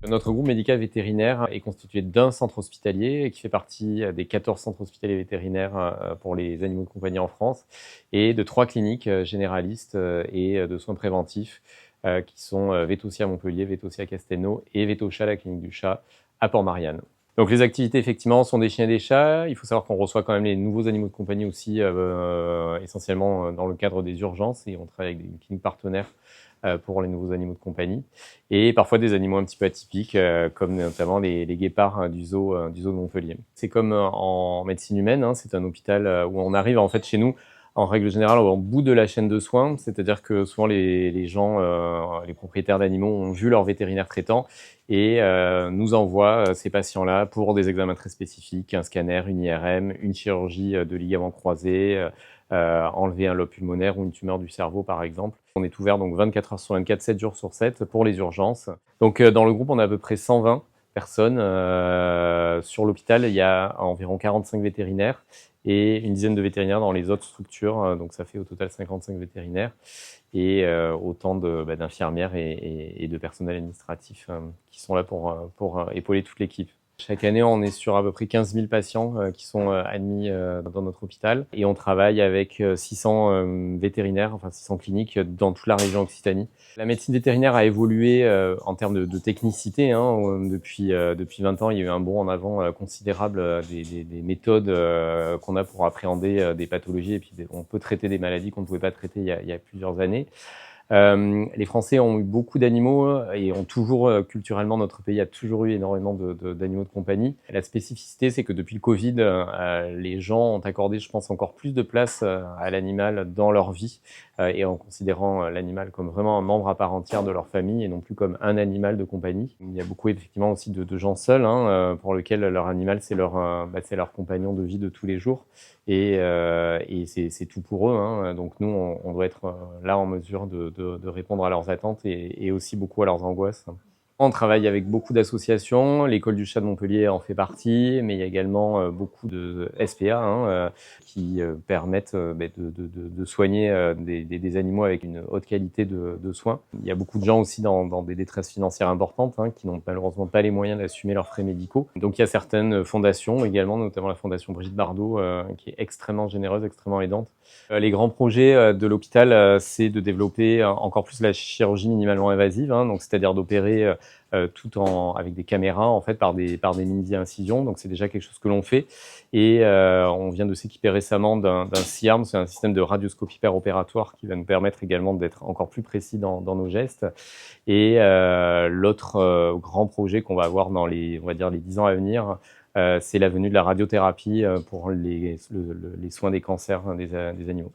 Notre groupe médical vétérinaire est constitué d'un centre hospitalier qui fait partie des 14 centres hospitaliers vétérinaires pour les animaux de compagnie en France et de 3 cliniques généralistes et de soins préventifs qui sont Vétossia à Montpellier, Vétossia à Castelnau et Vétochat, la clinique du chat, à Port-Marianne. Donc les activités effectivement sont des chiens et des chats. Il faut savoir qu'on reçoit quand même les nouveaux animaux de compagnie aussi essentiellement dans le cadre des urgences et on travaille avec des cliniques partenaires pour les nouveaux animaux de compagnie et parfois des animaux un petit peu atypiques comme notamment les guépards du zoo de Montpellier. C'est comme en médecine humaine, hein, c'est un hôpital où on arrive en fait chez nous en règle générale au bout de la chaîne de soins, c'est-à-dire que souvent les gens, les propriétaires d'animaux ont vu leur vétérinaire traitant et nous envoient ces patients-là pour des examens très spécifiques, un scanner, une IRM, une chirurgie de ligaments croisés, enlever un lobe pulmonaire ou une tumeur du cerveau par exemple. On est ouvert donc 24 heures sur 24, 7 jours sur 7 pour les urgences. Donc dans le groupe, on a à peu près 120 personnes. Sur l'hôpital, il y a environ 45 vétérinaires et une dizaine de vétérinaires dans les autres structures. Donc ça fait au total 55 vétérinaires et autant d'infirmières et de personnel administratif qui sont là pour épauler toute l'équipe. Chaque année, on est sur à peu près 15 000 patients qui sont admis dans notre hôpital et on travaille avec 600 vétérinaires, enfin 600 cliniques dans toute la région Occitanie. La médecine vétérinaire a évolué en termes de technicité. Hein, depuis 20 ans, il y a eu un bond en avant considérable des méthodes qu'on a pour appréhender des pathologies et puis on peut traiter des maladies qu'on ne pouvait pas traiter il y a plusieurs années. Les Français ont eu beaucoup d'animaux et ont toujours, culturellement, notre pays a toujours eu énormément d'animaux de compagnie. La spécificité, c'est que depuis le Covid, les gens ont accordé, je pense, encore plus de place à l'animal dans leur vie et en considérant l'animal comme vraiment un membre à part entière de leur famille et non plus comme un animal de compagnie. Il y a beaucoup effectivement aussi de gens seuls pour lesquels leur animal c'est leur compagnon de vie de tous les jours et c'est tout pour eux. Hein. Donc nous, on doit être là en mesure de répondre à leurs attentes et aussi beaucoup à leurs angoisses. On travaille avec beaucoup d'associations, l'école du chat de Montpellier en fait partie, mais il y a également beaucoup de SPA qui permettent de soigner des animaux avec une haute qualité de soins. Il y a beaucoup de gens aussi dans des détresses financières importantes qui n'ont malheureusement pas les moyens d'assumer leurs frais médicaux. Donc il y a certaines fondations également, notamment la fondation Brigitte Bardot, qui est extrêmement généreuse, extrêmement aidante. Les grands projets de l'hôpital, c'est de développer encore plus la chirurgie minimalement invasive, donc c'est-à-dire d'opérer avec des caméras en fait par des mini-incisions. Donc c'est déjà quelque chose que l'on fait et on vient de s'équiper récemment d'un SIARM, c'est un système de radioscopie peropératoire qui va nous permettre également d'être encore plus précis dans nos gestes. Et l'autre grand projet qu'on va avoir dans les 10 ans à venir, c'est la venue de la radiothérapie pour les soins des cancers des animaux.